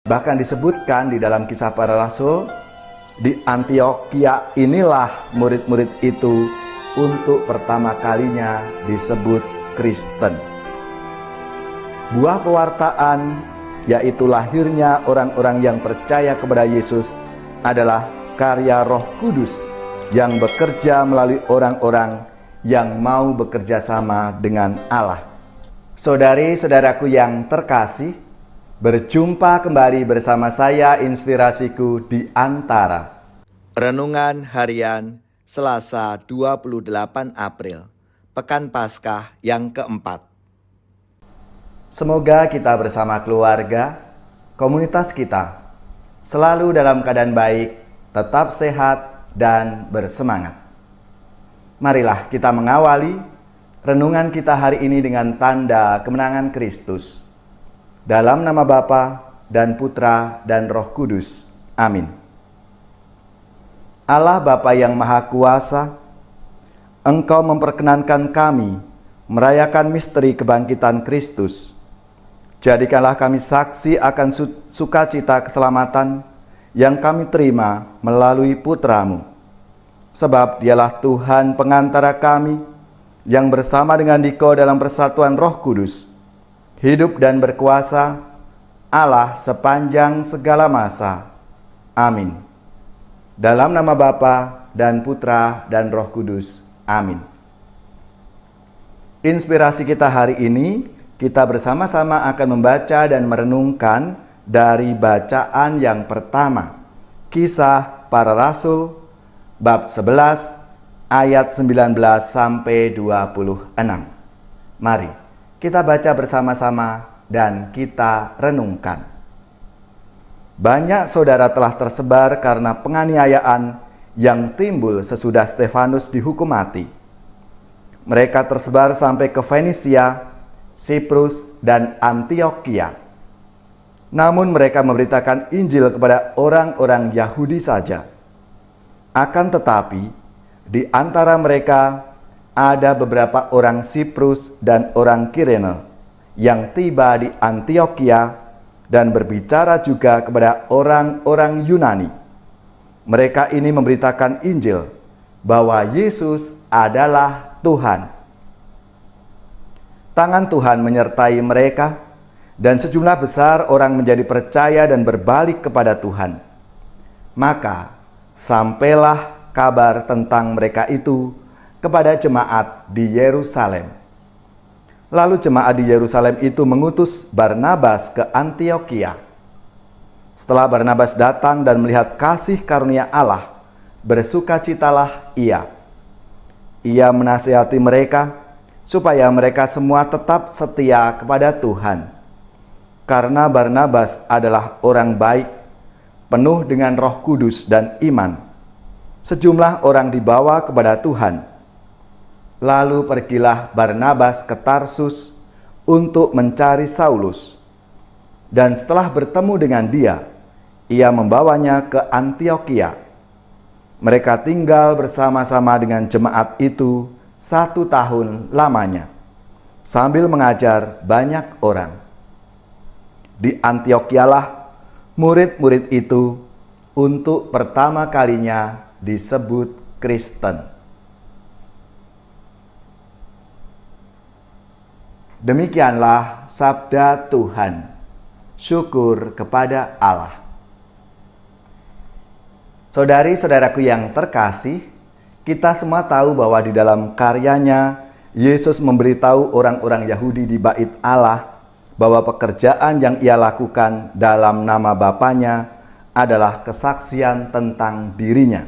Bahkan disebutkan di dalam Kisah Para Rasul, di Antiokhia inilah murid-murid itu untuk pertama kalinya disebut Kristen. Buah pewartaan, yaitu lahirnya orang-orang yang percaya kepada Yesus, adalah karya Roh Kudus yang bekerja melalui orang-orang yang mau bekerja sama dengan Allah. Saudari-saudaraku yang terkasih, berjumpa kembali bersama saya Inspirasiku di Antara. Renungan Harian Selasa 28 April, Pekan Paskah yang keempat. Semoga kita bersama keluarga, komunitas kita, selalu dalam keadaan baik, tetap sehat, dan bersemangat. Marilah kita mengawali renungan kita hari ini dengan tanda kemenangan Kristus. Dalam nama Bapa dan Putra dan Roh Kudus. Amin. Allah Bapa yang Maha Kuasa, Engkau memperkenankan kami merayakan misteri kebangkitan Kristus. Jadikanlah kami saksi akan sukacita keselamatan yang kami terima melalui Putra-Mu. Sebab Dialah Tuhan pengantara kami yang bersama dengan Dikau dalam persatuan Roh Kudus, hidup dan berkuasa, Allah sepanjang segala masa. Amin. Dalam nama Bapa dan Putra dan Roh Kudus. Amin. Inspirasi kita hari ini, kita bersama-sama akan membaca dan merenungkan dari bacaan yang pertama, Kisah Para Rasul, bab 11, ayat 19 sampai 26. Mari kita baca bersama-sama dan kita renungkan. Banyak saudara telah tersebar karena penganiayaan yang timbul sesudah Stefanus dihukum mati. Mereka tersebar sampai ke Fenisia, Siprus, dan Antiokhia. Namun mereka memberitakan Injil kepada orang-orang Yahudi saja. Akan tetapi, di antara mereka ada beberapa orang Siprus dan orang Kirene yang tiba di Antiokhia dan berbicara juga kepada orang-orang Yunani. Mereka ini memberitakan Injil bahwa Yesus adalah Tuhan. Tangan Tuhan menyertai mereka dan sejumlah besar orang menjadi percaya dan berbalik kepada Tuhan. Maka sampailah kabar tentang mereka itu kepada jemaat di Yerusalem. Lalu jemaat di Yerusalem itu mengutus Barnabas ke Antiokhia. Setelah Barnabas datang dan melihat kasih karunia Allah, bersukacitalah ia. Ia menasihati mereka supaya mereka semua tetap setia kepada Tuhan. Karena Barnabas adalah orang baik, penuh dengan Roh Kudus dan iman. Sejumlah orang dibawa kepada Tuhan. Lalu pergilah Barnabas ke Tarsus untuk mencari Saulus. Dan setelah bertemu dengan dia, ia membawanya ke Antiokhia. Mereka tinggal bersama-sama dengan jemaat itu 1 tahun lamanya, sambil mengajar banyak orang. Di Antiokhialah murid-murid itu untuk pertama kalinya disebut Kristen. Demikianlah sabda Tuhan. Syukur kepada Allah. Saudari-saudaraku yang terkasih, kita semua tahu bahwa di dalam karyanya Yesus memberitahu orang-orang Yahudi di Bait Allah bahwa pekerjaan yang ia lakukan dalam nama Bapanya adalah kesaksian tentang dirinya.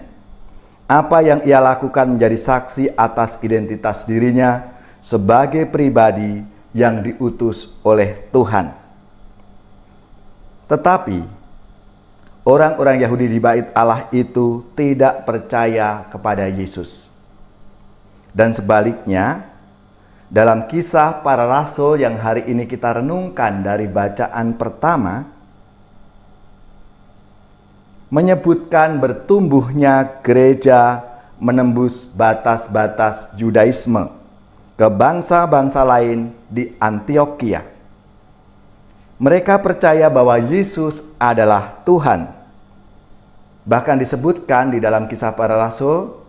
Apa yang ia lakukan menjadi saksi atas identitas dirinya sebagai pribadi yang diutus oleh Tuhan. Tetapi orang-orang Yahudi di Bait Allah itu tidak percaya kepada Yesus. Dan sebaliknya, dalam Kisah Para Rasul yang hari ini kita renungkan dari bacaan pertama, menyebutkan bertumbuhnya gereja menembus batas-batas Yudaisme ke bangsa-bangsa lain di Antiokhia. Mereka percaya bahwa Yesus adalah Tuhan. Bahkan disebutkan di dalam Kisah Para Rasul,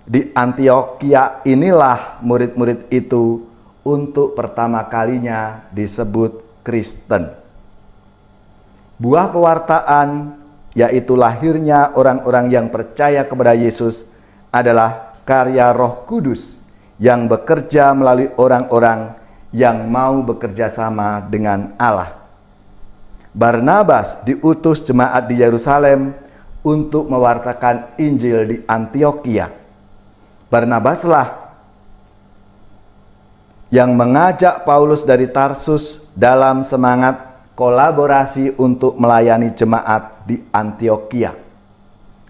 di Antiokhia inilah murid-murid itu untuk pertama kalinya disebut Kristen. Buah pewartaan, yaitu lahirnya orang-orang yang percaya kepada Yesus, adalah karya Roh Kudus yang bekerja melalui orang-orang yang mau bekerja sama dengan Allah. Barnabas diutus jemaat di Yerusalem untuk mewartakan Injil di Antiokhia. Barnabaslah yang mengajak Paulus dari Tarsus dalam semangat kolaborasi untuk melayani jemaat di Antiokhia.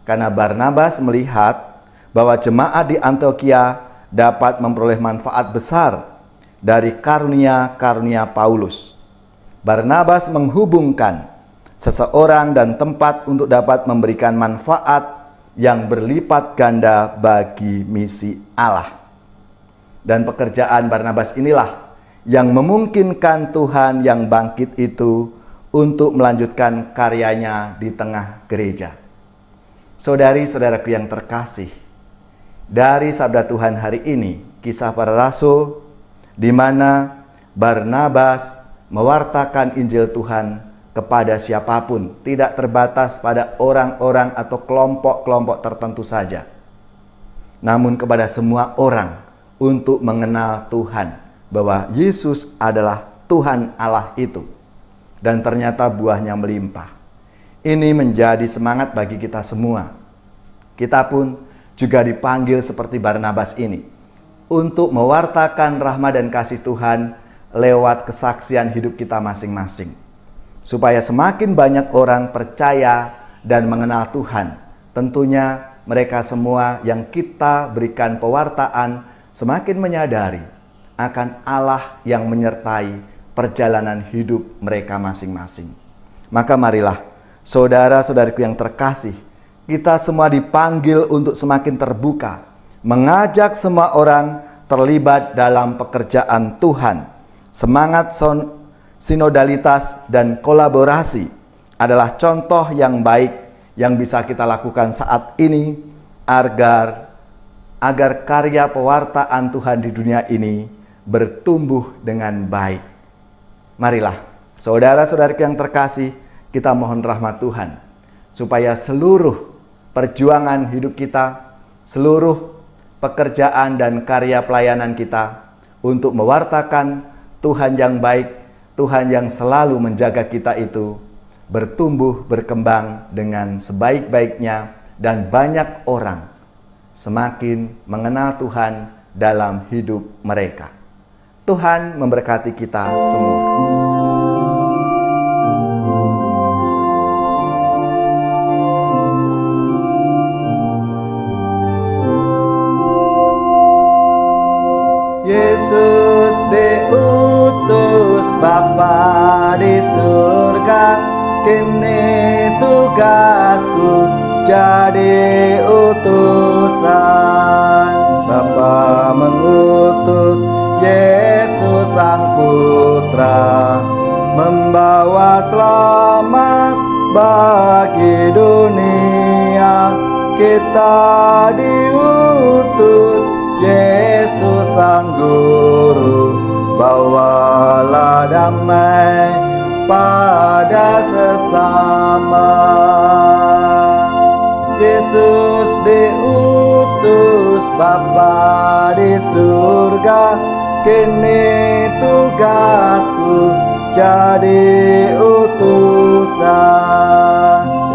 Karena Barnabas melihat bahwa jemaat di Antiokhia dapat memperoleh manfaat besar dari karunia-karunia Paulus. Barnabas menghubungkan seseorang dan tempat untuk dapat memberikan manfaat yang berlipat ganda bagi misi Allah. Dan pekerjaan Barnabas inilah yang memungkinkan Tuhan yang bangkit itu untuk melanjutkan karyanya di tengah gereja. Saudari-saudaraku yang terkasih, dari sabda Tuhan hari ini, Kisah Para Rasul, di mana Barnabas mewartakan Injil Tuhan kepada siapapun, tidak terbatas pada orang-orang atau kelompok-kelompok tertentu saja, namun kepada semua orang untuk mengenal Tuhan, bahwa Yesus adalah Tuhan Allah itu, dan ternyata buahnya melimpah. Ini menjadi semangat bagi kita semua. Kita pun juga dipanggil seperti Barnabas ini, untuk mewartakan rahmat dan kasih Tuhan lewat kesaksian hidup kita masing-masing, supaya semakin banyak orang percaya dan mengenal Tuhan. Tentunya mereka semua yang kita berikan pewartaan semakin menyadari akan Allah yang menyertai perjalanan hidup mereka masing-masing. Maka marilah, saudara-saudariku yang terkasih, kita semua dipanggil untuk semakin terbuka, mengajak semua orang terlibat dalam pekerjaan Tuhan. Semangat sinodalitas dan kolaborasi adalah contoh yang baik yang bisa kita lakukan saat ini agar karya pewartaan Tuhan di dunia ini bertumbuh dengan baik. Marilah, saudara-saudariku yang terkasih, kita mohon rahmat Tuhan supaya seluruh perjuangan hidup kita, seluruh pekerjaan dan karya pelayanan kita untuk mewartakan Tuhan yang baik, Tuhan yang selalu menjaga kita itu bertumbuh, berkembang dengan sebaik-baiknya, dan banyak orang semakin mengenal Tuhan dalam hidup mereka. Tuhan memberkati kita semua. Yesus diutus Bapa di surga, kini tugasku jadi utusan. Bapa mengutus Yesus Sang Putra, membawa selamat bagi dunia. Kita diutus Yesus Sang Guru, bawalah damai pada sesama. Yesus diutus Bapa di surga, kini tugasku jadi utusan.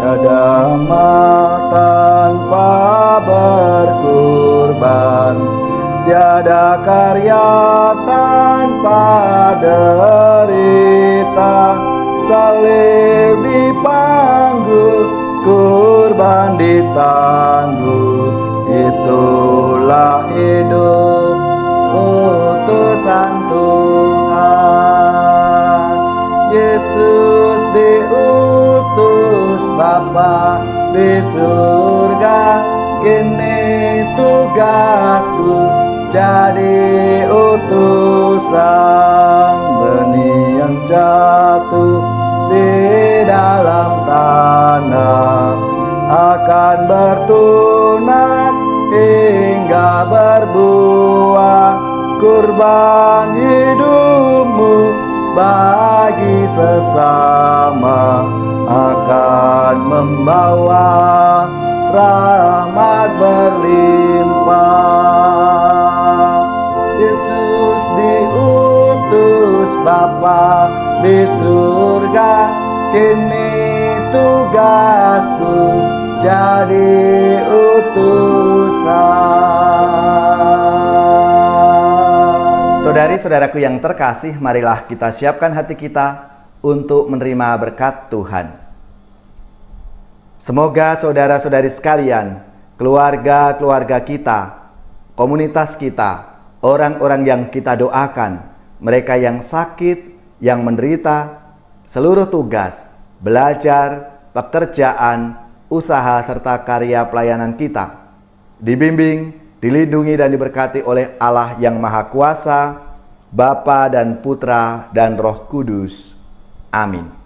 Tiada amal tanpa berkorban, tiada karya tanpa derita. Salib dipanggul, kurban ditangguh, itulah hidup utusan Tuhan. Yesus diutus Bapa di surga, kini tugasku jadi utusan. Benih yang jatuh di dalam tanah akan bertunas hingga berbuah, kurban hidupmu bagi sesama akan membawa rahmat berlimpah. Yesus diutus Bapa di surga, kini tugasku jadi utusan. Saudari-saudaraku yang terkasih, marilah kita siapkan hati kita untuk menerima berkat Tuhan. Semoga saudara-saudari sekalian, keluarga-keluarga kita, komunitas kita, orang-orang yang kita doakan, mereka yang sakit, yang menderita, seluruh tugas, belajar, pekerjaan, usaha, serta karya pelayanan kita, dibimbing, dilindungi dan diberkati oleh Allah yang Maha Kuasa, Bapa dan Putra dan Roh Kudus. Amin.